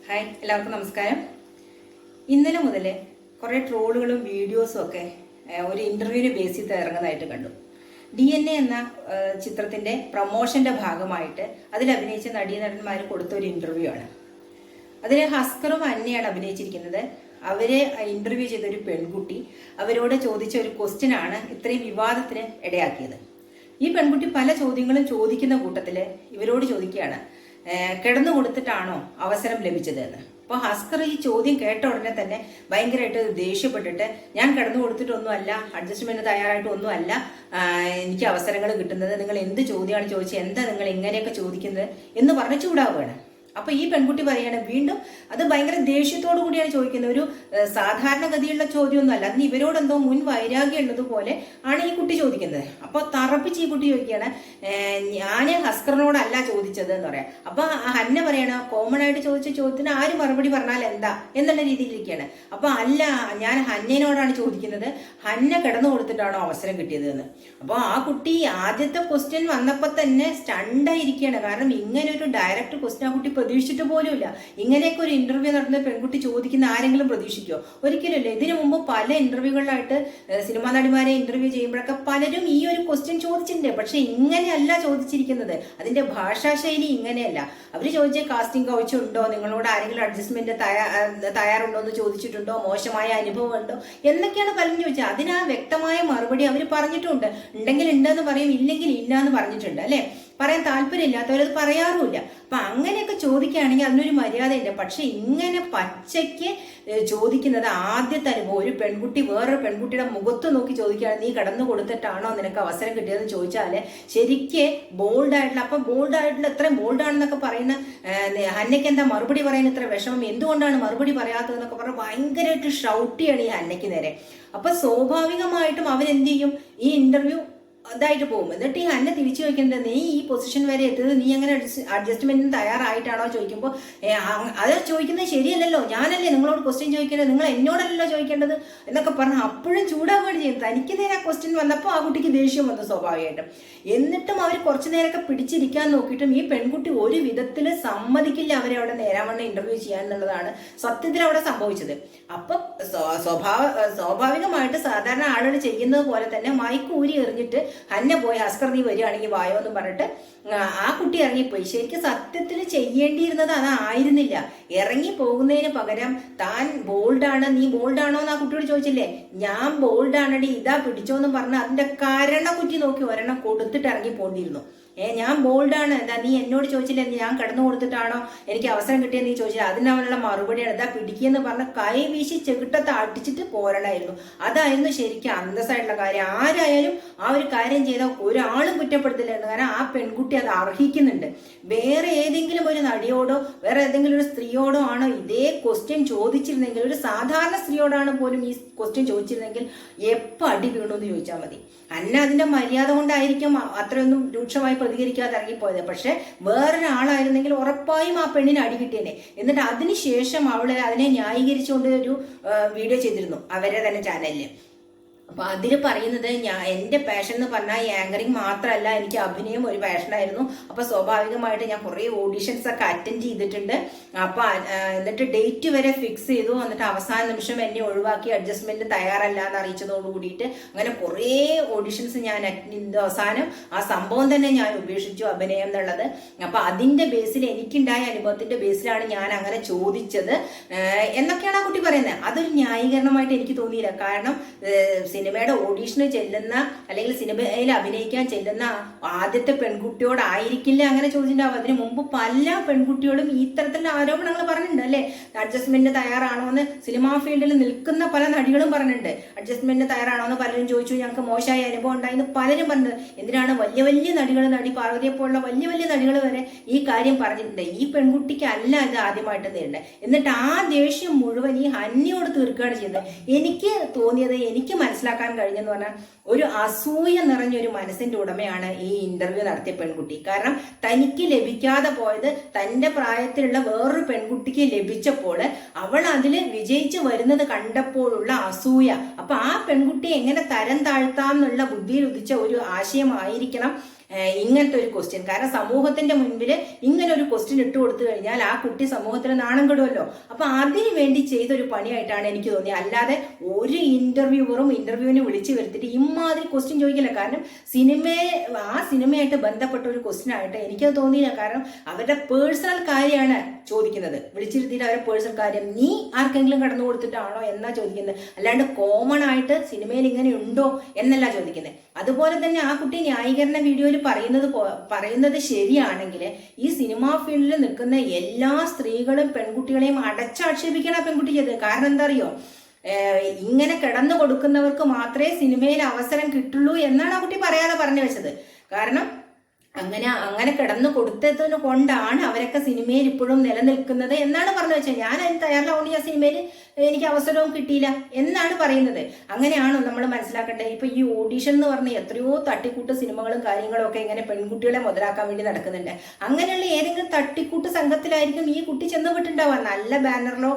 Hi, എല്ലാവർക്കും നമസ്കാരം. ഇന്നലെ മുതൽ കുറേ ട്രോളുകളും വീഡിയോസും ഒക്കെ ഒരു ഇന്റർവ്യൂവിന് ബേസ് ചെയ്ത് ഇറങ്ങുന്നതായിട്ട് കണ്ടു. DNA എന്ന ചിത്രത്തിന്റെ പ്രൊമോഷന്റെ ഭാഗമായിട്ട് അതിൽ അഭിനയിച്ച നടീനടന്മാർ കൊടുത്ത ഒരു ഇന്റർവ്യൂ ആണ്. അതിൽ ഹസ്കറും അന്നയാണ് അഭിനയിച്ചിരിക്കുന്നത്. അവരെ ഇന്റർവ്യൂ ചെയ്ത ഒരു പെൺകുട്ടി അവരോട് ചോദിച്ച ഒരു ക്വസ്റ്റ്യൻ ആണ് ഇത്രയും വിവാദത്തിന് ഇടയാക്കിയത്. ഈ പെൺകുട്ടി പല ചോദ്യങ്ങളും ചോദിക്കുന്ന കൂട്ടത്തിൽ ഇവരോട് ചോദിക്കുകയാണ്, കിടന്നു കൊടുത്തിട്ടാണോ അവസരം ലഭിച്ചത് എന്ന്. അപ്പോൾ ഹസ്കർ ഈ ചോദ്യം കേട്ട ഉടനെ തന്നെ ഭയങ്കരമായിട്ട് ദേഷ്യപ്പെട്ടിട്ട്, ഞാൻ കിടന്നു കൊടുത്തിട്ടൊന്നുമല്ല, അഡ്ജസ്റ്റ്മെന്റ് തയ്യാറായിട്ടൊന്നുമല്ല എനിക്ക് അവസരങ്ങൾ കിട്ടുന്നത്, നിങ്ങൾ എന്ത് ചോദ്യമാണ് ചോദിച്ചത്, എന്താ നിങ്ങൾ ഇങ്ങനെയൊക്കെ ചോദിക്കുന്നത് എന്ന് പറഞ്ഞ് ചൂടാവുകയാണ്. അപ്പൊ ഈ പെൺകുട്ടി പറയാണ്, വീണ്ടും അത് ഭയങ്കര ദേഷ്യത്തോടു കൂടിയാണ് ചോദിക്കുന്നത്. ഒരു സാധാരണഗതിയുള്ള ചോദ്യമൊന്നുമല്ല, അതിന് ഇവരോടെന്തോ മുൻ വൈരാഗ്യം ഉള്ളതുപോലെ ആണ് ഈ കുട്ടി ചോദിക്കുന്നത്. അപ്പൊ തറപ്പിച്ച് ഈ കുട്ടി ചോദിക്കുകയാണ്, ഞാൻ ഹസ്കറിനോടല്ല ചോദിച്ചത് എന്ന് പറയാം. അപ്പൊ ഹന്ന പറയണ, കോമൺ ആയിട്ട് ചോദിച്ച ചോദ്യത്തിന് ആര് മറുപടി പറഞ്ഞാൽ എന്താ എന്നുള്ള രീതിയിലിരിക്കുകയാണ്. അപ്പൊ അല്ല, ഞാൻ ഹന്നയോടാണ് ചോദിക്കുന്നത്, ഹന്ന കിടന്നു കൊടുത്തിട്ടാണോ അവസരം കിട്ടിയത് എന്ന്. അപ്പൊ ആ കുട്ടി ആദ്യത്തെ ക്വസ്റ്റ്യൻ വന്നപ്പോ തന്നെ സ്റ്റണ്ടായിരിക്കുകയാണ്. കാരണം ഇങ്ങനെ ഒരു ഡയറക്റ്റ് ക്വസ്റ്റ്യൻ ആ കുട്ടി പ്രതീക്ഷിച്ചിട്ട് പോലുമില്ല. ഇങ്ങനെയൊക്കെ ഒരു ഇന്റർവ്യൂ നടന്ന പെൺകുട്ടി ചോദിക്കുന്ന ആരെങ്കിലും പ്രതീക്ഷിക്കുമോ? ഒരിക്കലുമില്ല. ഇതിനു മുമ്പ് പല ഇന്റർവ്യൂകളിലായിട്ട് സിനിമാ നടിമാരെ ഇന്റർവ്യൂ ചെയ്യുമ്പോഴൊക്കെ പലരും ഈ ഒരു ക്വസ്റ്റ്യൻ ചോദിച്ചിട്ടുണ്ട്. പക്ഷെ ഇങ്ങനെയല്ല ചോദിച്ചിരിക്കുന്നത്. അതിന്റെ ഭാഷാശൈലി ഇങ്ങനെയല്ല. അവർ ചോദിച്ച കാസ്റ്റിംഗ് കൗച്ച് ഉണ്ടോ, നിങ്ങളോട് ആരെങ്കിലും അഡ്ജസ്റ്റ്മെന്റ് തയ്യാറുണ്ടോ എന്ന് ചോദിച്ചിട്ടുണ്ടോ, മോശമായ അനുഭവം ഉണ്ടോ എന്നൊക്കെയാണ് പലരും ചോദിച്ചത്. അതിന് ആ വ്യക്തമായ മറുപടി അവർ പറഞ്ഞിട്ടുണ്ട്. ഉണ്ടെങ്കിൽ ഉണ്ടെന്ന് പറയും, ഇല്ലെങ്കിൽ ഇല്ല എന്ന് പറഞ്ഞിട്ടുണ്ട്. അല്ലെ, പറയാൻ താല്പര്യമില്ലാത്തവരത് പറയാറുമില്ല. അപ്പൊ അങ്ങനെയൊക്കെ ചോദിക്കുകയാണെങ്കിൽ അതിനൊരു മര്യാദയില്ല. പക്ഷെ ഇങ്ങനെ പച്ചയ്ക്ക് ചോദിക്കുന്നത് ആദ്യത്തെ അനുഭവം. ഒരു പെൺകുട്ടി വേറൊരു പെൺകുട്ടിയുടെ മുഖത്ത് നോക്കി ചോദിക്കുകയാണ്, നീ കടന്നു കൊടുത്തിട്ടാണോ നിനക്ക് അവസരം കിട്ടിയതെന്ന് ചോദിച്ചാല് ശരിക്ക് ബോൾഡായിട്ടുള്ള, അപ്പൊ ബോൾഡായിട്ടുള്ള എത്രയും ബോൾഡാണെന്നൊക്കെ പറയുന്ന ഹന്നയ്ക്ക് എന്താ മറുപടി പറയാൻ ഇത്ര വിഷമം, എന്തുകൊണ്ടാണ് മറുപടി പറയാത്തതെന്നൊക്കെ പറഞ്ഞ് ഭയങ്കരമായിട്ട് ഷൗട്ടിയാണ് ഈ ഹന്നയ്ക്ക് നേരെ. അപ്പൊ സ്വാഭാവികമായിട്ടും അവരെന്ത് ചെയ്യും, ഈ ഇന്റർവ്യൂ ഇതായിട്ട് പോകും. എന്നിട്ട് ഈ ഹന്ന തിരിച്ചു ചോദിക്കുന്നത്, നീ ഈ പൊസിഷൻ വരെ എത്തിയത് നീ അങ്ങനെ അഡ്ജസ്റ്റ്മെന്റിന് തയ്യാറായിട്ടാണോ ചോദിക്കുമ്പോൾ, അത് ചോദിക്കുന്നത് ശരിയല്ലല്ലോ, ഞാനല്ലേ നിങ്ങളോട് ക്വസ്റ്റ്യൻ ചോദിക്കേണ്ടത്, നിങ്ങൾ എന്നോടല്ലല്ലോ ചോദിക്കേണ്ടത് എന്നൊക്കെ പറഞ്ഞ് അപ്പോഴും ചൂടാവുകയാണ് ചെയ്യുന്നത്. തനിക്ക് നേരെ ആ ക്വസ്റ്റ്യൻ വന്നപ്പോൾ ആ കുട്ടിക്ക് ദേഷ്യം വന്നു സ്വാഭാവികമായിട്ടും. എന്നിട്ടും അവർ കുറച്ചു നേരമൊക്കെ പിടിച്ചിരിക്കാൻ നോക്കിയിട്ടും ഈ പെൺകുട്ടി ഒരു വിധത്തിൽ സമ്മതിക്കില്ല അവരെ അവിടെ നേരാവണ്ണം ഇന്റർവ്യൂ ചെയ്യാൻ എന്നുള്ളതാണ് സത്യത്തിൽ അവിടെ സംഭവിച്ചത്. അപ്പൊ സ്വാഭാവികമായിട്ട് സാധാരണ ആളുകൾ ചെയ്യുന്നത് പോലെ തന്നെ മൈക്ക് ഊരി എറിഞ്ഞിട്ട് ഹന്ന പോയി, ഹസ്കർ നീ വരികയാണെങ്കിൽ വായോ എന്ന് പറഞ്ഞിട്ട് ആ കുട്ടി ഇറങ്ങിപ്പോയി. ശരിക്കും സത്യത്തിൽ ചെയ്യേണ്ടിയിരുന്നത് അതായിരുന്നില്ല. ഇറങ്ങി പോകുന്നതിന് പകരം താൻ ബോൾഡാണ്, നീ ബോൾഡാണോ എന്ന് ആ കുട്ടിയോട് ചോദിച്ചില്ലേ, ഞാൻ ബോൾഡാണടി ഇതാ പിടിച്ചോന്ന് പറഞ്ഞ് അതിന്റെ കുറ്റി നോക്കി ഒരെണ്ണം കൊടുത്തിട്ട് ഇറങ്ങി പോണ്ടിയിരുന്നു. ഞാൻ ബോൾഡാണ്, എന്താ നീ എന്നോട് ചോദിച്ചില്ലേ, ഞാൻ കിടന്നു കൊടുത്തിട്ടാണോ എനിക്ക് അവസരം കിട്ടിയെന്ന് നീ ചോദിച്ചില്ല, അതിനവനുള്ള മറുപടിയാണ് ഇതാ പിടിക്കുകയെന്ന് പറഞ്ഞ കൈ വീശി ചെകിട്ടത്ത് അടിച്ചിട്ട് പോരണമായിരുന്നു. അതായിരുന്നു ശരിക്കും അന്തസ്സായിട്ടുള്ള കാര്യം. ആരായാലും ആ ഒരു കാര്യം ചെയ്താൽ ഒരാളും കുറ്റപ്പെടുത്തില്ലായിരുന്നു. കാരണം ആ പെൺകുട്ടി അത് അർഹിക്കുന്നുണ്ട്. വേറെ ഏതെങ്കിലും ഒരു നടിയോടോ വേറെ ഏതെങ്കിലും ഒരു സ്ത്രീയോടോ ആണോ ഇതേ ക്വസ്റ്റ്യൻ ചോദിച്ചിരുന്നെങ്കിൽ, ഒരു സാധാരണ സ്ത്രീയോടാണ് പോലും ഈ ക്വസ്റ്റ്യൻ ചോദിച്ചിരുന്നെങ്കിൽ എപ്പോൾ അടി വീണു എന്ന് ചോദിച്ചാൽ മതി. അന്ന അതിന്റെ മര്യാദ കൊണ്ടായിരിക്കും അത്രയൊന്നും രൂക്ഷമായി പ്രതികരിക്കാതെ ഇറങ്ങിപ്പോയത്. പക്ഷെ വേറൊരാളായിരുന്നെങ്കിൽ ഉറപ്പായും ആ പെണ്ണിന് അടി കിട്ടിയേനെ. എന്നിട്ട് അതിനുശേഷം അവള് അതിനെ ന്യായീകരിച്ചുകൊണ്ട് ഒരു വീഡിയോ ചെയ്തിരുന്നു അവരെ തന്നെ ചാനലില്. അപ്പൊ അതിൽ പറയുന്നത്, എന്റെ പാഷൻ എന്ന് പറഞ്ഞാൽ ആങ്കറിങ് മാത്രമല്ല, എനിക്ക് അഭിനയം ഒരു പാഷനായിരുന്നു. അപ്പൊ സ്വാഭാവികമായിട്ട് ഞാൻ കുറെ ഓഡീഷൻസ് ഒക്കെ അറ്റൻഡ് ചെയ്തിട്ടുണ്ട്. അപ്പൊ എന്നിട്ട് ഡേറ്റ് വരെ ഫിക്സ് ചെയ്തു. എന്നിട്ട് അവസാന നിമിഷം എന്നെ ഒഴിവാക്കി, അഡ്ജസ്റ്റ്മെന്റ് തയ്യാറല്ല എന്ന് അറിയിച്ചതോട് കൂടിയിട്ട് അങ്ങനെ കുറെ ഓഡീഷൻസ് ഞാൻ അറ്റൻഡ് ചെയ്തു. അവസാനം ആ സംഭവം തന്നെ ഞാൻ ഉപേക്ഷിച്ചു, അഭിനയം എന്നുള്ളത്. അപ്പൊ അതിന്റെ ബേസിൽ, എനിക്കുണ്ടായ അനുഭവത്തിന്റെ ബേസിലാണ് ഞാൻ അങ്ങനെ ചോദിച്ചത് എന്നൊക്കെയാണ് ആ കുട്ടി പറയുന്നത്. അതൊരു ന്യായീകരണമായിട്ട് എനിക്ക് തോന്നിയില്ല. കാരണം സിനിമയുടെ ഓഡീഷന് ചെല്ലുന്ന അല്ലെങ്കിൽ സിനിമയിൽ അഭിനയിക്കാൻ ചെല്ലുന്ന ആദ്യത്തെ പെൺകുട്ടിയോടായിരിക്കില്ല അങ്ങനെ ചോദിച്ചിട്ടുണ്ടാവും. അതിന് മുമ്പ് പല പെൺകുട്ടികളും ഈ തരത്തിലുള്ള ആരോപണങ്ങൾ പറഞ്ഞിട്ടുണ്ട്. അല്ലെ, അഡ്ജസ്റ്റ്മെന്റ് തയ്യാറാണോ എന്ന് സിനിമാ ഫീൽഡിൽ നിൽക്കുന്ന പല നടികളും പറഞ്ഞിട്ടുണ്ട്. അഡ്ജസ്റ്റ്മെന്റ് തയ്യാറാണോ എന്ന് പലരും ചോദിച്ചു, ഞങ്ങൾക്ക് മോശമായ അനുഭവം ഉണ്ടായെന്ന് പലരും പറഞ്ഞത്. എന്തിനാണ് വലിയ വലിയ നടികൾ, നടി പാർവതിയെ പോലുള്ള വലിയ വലിയ നടികൾ വരെ ഈ കാര്യം പറഞ്ഞിട്ടുണ്ട്. ഈ പെൺകുട്ടിക്ക് അല്ല ഇത് ആദ്യമായിട്ട് നേരിടുന്നത്. എന്നിട്ട് ആ ദേഷ്യം മുഴുവൻ ഈ ഹന്നയോട് തീർക്കുകയാണ് ചെയ്യുന്നത്. എനിക്ക് തോന്നിയത്, എനിക്ക് മനസ്സിലാക്കാൻ കഴിഞ്ഞെന്ന് പറഞ്ഞാൽ, ഒരു അസൂയ നിറഞ്ഞൊരു മനസ്സിന്റെ ഉടമയാണ് ഈ ഇന്റർവ്യൂ നടത്തിയ പെൺകുട്ടി. കാരണം തനിക്ക് ലഭിക്കാതെ പോയത് തന്റെ പ്രായത്തിലുള്ള വേറൊരു പെൺകുട്ടിക്ക് ലഭിച്ചപ്പോൾ അവൾ അതിൽ വിജയിച്ചു വരുന്നത് കണ്ടപ്പോഴുള്ള അസൂയ. അപ്പൊ ആ പെൺകുട്ടിയെ എങ്ങനെ തരം താഴ്ത്താന്നുള്ള ബുദ്ധിയിൽ ഉദിച്ച ഒരു ആശയമായിരിക്കണം ഇങ്ങനത്തെ ഒരു ക്വസ്റ്റ്യൻ. കാരണം സമൂഹത്തിന്റെ മുൻപിൽ ഇങ്ങനെ ഒരു ക്വസ്റ്റ്യൻ ഇട്ട് കൊടുത്തു കഴിഞ്ഞാൽ ആ കുട്ടി സമൂഹത്തിന് നാണം കെടുമല്ലോ. അപ്പൊ അതിനു വേണ്ടി ചെയ്തൊരു പണിയായിട്ടാണ് എനിക്ക് തോന്നിയത്. അല്ലാതെ ഒരു ഇന്റർവ്യൂവിന് വിളിച്ചു വരുത്തിയിട്ട് ഇമാതിരി ക്വസ്റ്റ്യൻ ചോദിക്കില്ല. കാരണം ആ സിനിമയായിട്ട് ബന്ധപ്പെട്ട ഒരു ക്വസ്റ്റ്യൻ ആയിട്ട് എനിക്കത് തോന്നിയില്ല. കാരണം അവരുടെ പേഴ്സണൽ കാര്യമാണ് ചോദിക്കുന്നത്. വിളിച്ചിരുത്തിയിട്ട് അവരുടെ പേഴ്സണൽ കാര്യം നീ ആർക്കെങ്കിലും കടന്നു കൊടുത്തിട്ടാണോ എന്നാ ചോദിക്കുന്നത്. അല്ലാണ്ട് കോമൺ ആയിട്ട് സിനിമയിൽ ഇങ്ങനെ ഉണ്ടോ എന്നല്ല ചോദിക്കുന്നത്. അതുപോലെ തന്നെ ആ കുട്ടി ന്യായീകരണ വീഡിയോയിൽ പറയുന്നത് ശരിയാണെങ്കിൽ ഈ സിനിമാ ഫീൽഡിൽ നിൽക്കുന്ന എല്ലാ സ്ത്രീകളും പെൺകുട്ടികളെയും അടച്ചാക്ഷേപിക്കണം ആ പെൺകുട്ടി ചെയ്തത്. കാരണം എന്താ അറിയോ, ഇങ്ങനെ കിടന്നു കൊടുക്കുന്നവർക്ക് മാത്രമേ സിനിമയിൽ അവസരം കിട്ടുള്ളൂ എന്നാണ് ആ കുട്ടി പറയാതെ പറഞ്ഞു വെച്ചത്. കാരണം അങ്ങനെ കിടന്നു കൊടുത്തതിന് കൊണ്ടാണ് അവരൊക്കെ സിനിമയിൽ ഇപ്പോഴും നിലനിൽക്കുന്നത് എന്നാണ് പറഞ്ഞു വെച്ചത്. ഞാൻ അതിന് തയ്യാറാവുകൊണ്ട് ആ സിനിമയിൽ എനിക്ക് അവസരവും കിട്ടിയില്ല എന്നാണ് പറയുന്നത്. അങ്ങനെയാണോ നമ്മൾ മനസ്സിലാക്കേണ്ടത്? ഇപ്പൊ ഈ ഓഡീഷൻ എന്ന് പറഞ്ഞ എത്രയോ തട്ടിക്കൂട്ട് സിനിമകളും കാര്യങ്ങളും ഒക്കെ ഇങ്ങനെ പെൺകുട്ടികളെ മുതലാക്കാൻ വേണ്ടി നടക്കുന്നുണ്ട്. അങ്ങനെയുള്ള ഏതെങ്കിലും തട്ടിക്കൂട്ട് സംഘത്തിലായിരിക്കും ഈ കുട്ടി ചെന്നുവിട്ടുണ്ടാവുക. നല്ല ബാനറിലോ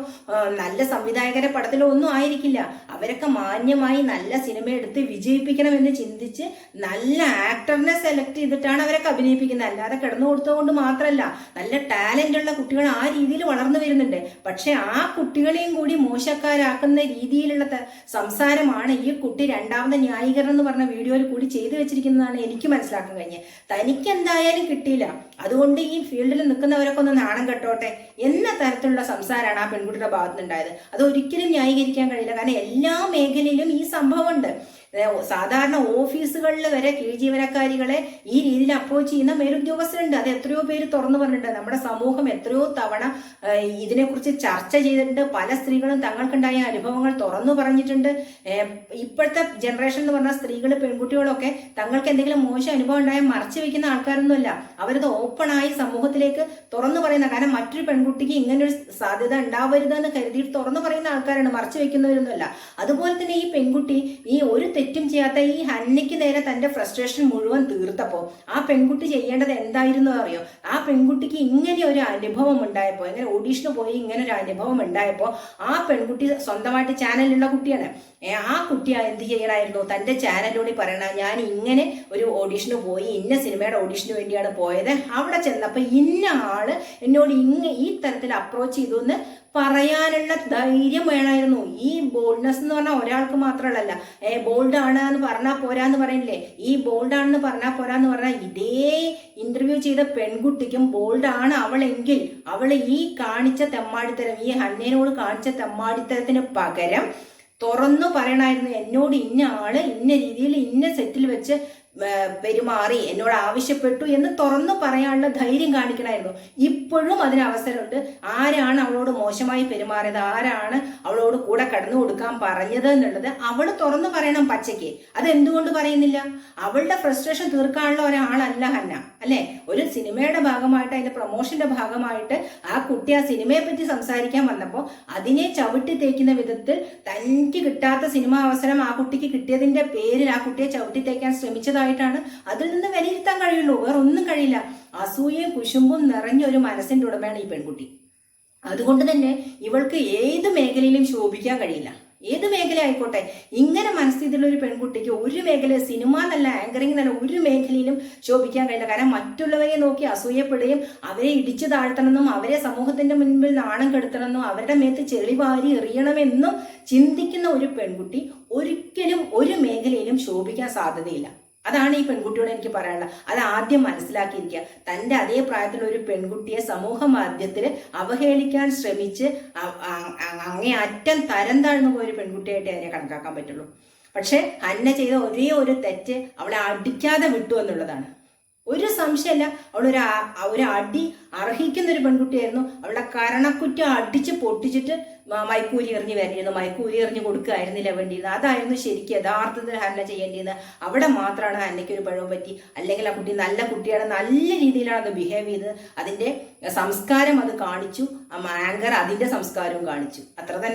നല്ല സംവിധായകരെ പടത്തിലോ ഒന്നും ആയിരിക്കില്ല. അവരൊക്കെ മാന്യമായി നല്ല സിനിമ എടുത്ത് വിജയിപ്പിക്കണമെന്ന് ചിന്തിച്ച് നല്ല ആക്ടറിനെ സെലക്ട് ചെയ്തിട്ടാണ് അവരൊക്കെ അഭിനയിപ്പിക്കുന്നത്. അല്ലാതെ കിടന്നു കൊടുത്തതുകൊണ്ട് മാത്രമല്ല, നല്ല ടാലന്റ് ഉള്ള കുട്ടികൾ ആ രീതിയിൽ വളർന്നു വരുന്നുണ്ട്. പക്ഷെ ആ കുട്ടികളെയും കൂടി മോശക്കാരാക്കുന്ന രീതിയിലുള്ള സംസാരമാണ് ഈ കുട്ടി രണ്ടാമത് ന്യായീകരണം എന്ന് പറഞ്ഞ വീഡിയോയിൽ കൂടി ചെയ്തു വെച്ചിരിക്കുന്നതാണ് എനിക്ക് മനസ്സിലാക്കാൻ കഴിഞ്ഞത്. തനിക്ക് എന്തായാലും കിട്ടിയില്ല, അതുകൊണ്ട് ഈ ഫീൽഡിൽ നിൽക്കുന്നവരൊക്കെ ഒന്ന് നാണം കെട്ടോട്ടെ എന്ന തരത്തിലുള്ള സംസാരമാണ് ആ പെൺകുട്ടിയുടെ ഭാഗത്തുനിന്നുണ്ടായത്. അത് ഒരിക്കലും ന്യായീകരിക്കാൻ കഴിയില്ല. കാരണം എല്ലാ മേഖലയിലും ഈ സംഭവമുണ്ട്. സാധാരണ ഓഫീസുകളിൽ വരെ കീഴ്ജീവനക്കാരികളെ ഈ രീതിയിൽ അപ്രോച്ച് ചെയ്യുന്ന മേലുദ്യോഗസ്ഥരുണ്ട്. അത് എത്രയോ പേര് തുറന്നു പറഞ്ഞിട്ടുണ്ട്. നമ്മുടെ സമൂഹം എത്രയോ തവണ ഇതിനെക്കുറിച്ച് ചർച്ച ചെയ്തിട്ടുണ്ട്. പല സ്ത്രീകളും തങ്ങൾക്കുണ്ടായ അനുഭവങ്ങൾ തുറന്നു പറഞ്ഞിട്ടുണ്ട്. ഇപ്പോഴത്തെ ജനറേഷൻ എന്ന് പറഞ്ഞാൽ സ്ത്രീകൾ പെൺകുട്ടികളൊക്കെ തങ്ങൾക്ക് എന്തെങ്കിലും മോശം അനുഭവം ഉണ്ടായാൽ മറച്ചു വെക്കുന്ന ആൾക്കാരൊന്നുമല്ല. അവരത് ഓപ്പണായി സമൂഹത്തിലേക്ക് തുറന്നു പറയുന്ന, കാരണം മറ്റൊരു പെൺകുട്ടിക്ക് ഇങ്ങനൊരു സാധ്യത ഉണ്ടാവരുതെന്ന് കരുതിയിട്ട് തുറന്നു പറയുന്ന ആൾക്കാരാണ്, മറച്ചു വെക്കുന്നവരൊന്നുമല്ല. അതുപോലെ തന്നെ ഈ പെൺകുട്ടി ഈ ഒരു തെറ്റും ചെയ്യാത്ത ഈ ഹന്നയ്ക്ക് നേരെ തന്റെ ഫ്രസ്ട്രേഷൻ മുഴുവൻ തീർത്തപ്പോ ആ പെൺകുട്ടി ചെയ്യേണ്ടത് എന്തായിരുന്നു അറിയോ? ആ പെൺകുട്ടിക്ക് ഇങ്ങനെ ഒരു അനുഭവം ഉണ്ടായപ്പോ, ഇങ്ങനെ ഓഡീഷന് പോയി ഇങ്ങനെ ഒരു അനുഭവം ഉണ്ടായപ്പോ ആ പെൺകുട്ടി സ്വന്തമായിട്ട് ചാനലുള്ള കുട്ടിയാണ്. ആ കുട്ടി എന്ത് ചെയ്യണമായിരുന്നു? തന്റെ ചാനലിലൂടെ പറയണ, ഞാൻ ഇങ്ങനെ ഒരു ഓഡീഷന് പോയി, ഇന്ന സിനിമയുടെ ഓഡീഷന് വേണ്ടിയാണ് പോയത്, അവിടെ ചെന്നപ്പോ ഇന്ന ആള് എന്നോട് ഈ തരത്തിൽ അപ്രോച്ച് ചെയ്തു എന്ന് പറയാനുള്ള ധൈര്യം വേണമായിരുന്നു. ഈ ബോൾഡ്നെസ് എന്ന് പറഞ്ഞാൽ ഒരാൾക്ക് മാത്രമല്ല. ബോൾഡ് ആണ് എന്ന് പറഞ്ഞാൽ പോരാന്ന് പറയില്ലേ? ഈ ബോൾഡ് ആണെന്ന് പറഞ്ഞാൽ പോരാന്ന് പറഞ്ഞാൽ ഇതേ ഇന്റർവ്യൂ ചെയ്ത പെൺകുട്ടിക്കും ബോൾഡ് ആണ് അവളെങ്കിൽ അവൾ ഈ കാണിച്ച തെമ്മാടിത്തരം, ഈ ഹന്നേനോട് കാണിച്ച തെമ്മാടിത്തരത്തിന് പകരം തുറന്നു പറയണമായിരുന്നു, എന്നോട് ഇന്ന ആള് ഇന്ന രീതിയിൽ ഇന്ന സെറ്റിൽ വെച്ച് പെരുമാറി എന്നോട് ആവശ്യപ്പെട്ടു എന്ന് തുറന്നു പറയാനുള്ള ധൈര്യം കാണിക്കണമായിരുന്നു. ഇപ്പോഴും അതിന് അവസരമുണ്ട്. ആരാണ് അവളോട് മോശമായി പെരുമാറിയത്, ആരാണ് അവളോട് കൂടെ കടന്നു കൊടുക്കാൻ പറഞ്ഞത് എന്നുള്ളത് അവൾ തുറന്നു പറയണം പച്ചയ്ക്ക്. അത് എന്തുകൊണ്ട് പറയുന്നില്ല? അവളുടെ ഫ്രസ്ട്രേഷൻ തീർക്കാനുള്ള ഒരാളല്ല ഹന്ന, അല്ലെ? ഒരു സിനിമയുടെ ഭാഗമായിട്ട്, അതിന്റെ പ്രൊമോഷന്റെ ഭാഗമായിട്ട് ആ കുട്ടി ആ സിനിമയെ പറ്റി സംസാരിക്കാൻ വന്നപ്പോൾ അതിനെ ചവിട്ടി തേക്കുന്ന വിധത്തിൽ തനിക്ക് കിട്ടാത്ത സിനിമാ അവസരം ആ കുട്ടിക്ക് കിട്ടിയതിന്റെ പേരിൽ ആ കുട്ടിയെ ചവിട്ടി തേക്കാൻ ശ്രമിച്ചതായിട്ടാണ് അതിൽ നിന്ന് വിലയിരുത്താൻ കഴിയുള്ളൂ. വേറെ ഒന്നും കഴിയില്ല. അസൂയയും കുശുമ്പും നിറഞ്ഞ ഒരു മനസ്സിന്റെ ഉടമയാണ് ഈ പെൺകുട്ടി. അതുകൊണ്ട് തന്നെ ഇവൾക്ക് ഏത് മേഖലയിലും ശോഭിക്കാൻ കഴിയില്ല. ഏത് മേഖല ആയിക്കോട്ടെ, ഇങ്ങനെ മനസ്ഥിതിയുള്ള ഒരു പെൺകുട്ടിക്ക് ഒരു മേഖല, സിനിമ എന്നല്ല, ആങ്കറിംഗ് എന്നല്ല, ഒരു മേഖലയിലും ശോഭിക്കാൻ കഴിയില്ല. കാരണം മറ്റുള്ളവരെ നോക്കി അസൂയപ്പെടുകയും അവരെ ഇടിച്ചു താഴ്ത്തണമെന്നും അവരെ സമൂഹത്തിന്റെ മുൻപിൽ നാണം കെടുത്തണമെന്നും അവരുടെ മേത്ത് ചെളി വാരി എറിയണമെന്നും ചിന്തിക്കുന്ന ഒരു പെൺകുട്ടി ഒരിക്കലും ഒരു മേഖലയിലും ശോഭിക്കാൻ സാധ്യതയില്ല. അതാണ് ഈ പെൺകുട്ടിയോട് എനിക്ക് പറയാനുള്ളത്. അത് ആദ്യം മനസ്സിലാക്കിയിരിക്കുക. തൻ്റെ അതേ പ്രായത്തിലുള്ള ഒരു പെൺകുട്ടിയെ സമൂഹ മാധ്യമത്തിൽ അവഹേളിക്കാൻ ശ്രമിച്ച് അങ്ങേയറ്റം തരം താഴ്ന്നു പോയൊരു പെൺകുട്ടിയായിട്ട് അതിനെ കണക്കാക്കാൻ പറ്റുള്ളൂ. പക്ഷെ ഹന്ന ചെയ്ത ഒരേ ഒരു തെറ്റ് അവളെ അടിക്കാതെ വിട്ടു എന്നുള്ളതാണ്. ഒരു സംശയമല്ല, ഒരു അടി അർഹിക്കുന്ന ഒരു പെൺകുട്ടിയായിരുന്നു. അവളുടെ കരണക്കുറ്റം അടിച്ച് പൊട്ടിച്ചിട്ട് മൈക്കൂരി എറിഞ്ഞ് വരേണ്ടിയിരുന്നു, മൈക്കൂരി എറിഞ്ഞ് കൊടുക്കുകയായിരുന്നില്ല വേണ്ടിയിരുന്നത്. അതായിരുന്നു ശരിക്കും യഥാർത്ഥത്തിൽ ഹന്ന ചെയ്യേണ്ടിയിരുന്നത്. അവിടെ മാത്രമാണ് ഹന്നയ്ക്ക് ഒരു പിഴവ് പറ്റി. അല്ലെങ്കിൽ ആ കുട്ടി നല്ല കുട്ടിയാണ്, നല്ല രീതിയിലാണ് അത് ബിഹേവ് ചെയ്തത്. അതിന്റെ സംസ്കാരം അത് കാണിച്ചു. ആ ആങ്കർ അതിന്റെ സംസ്കാരവും കാണിച്ചു. അത്ര തന്നെ.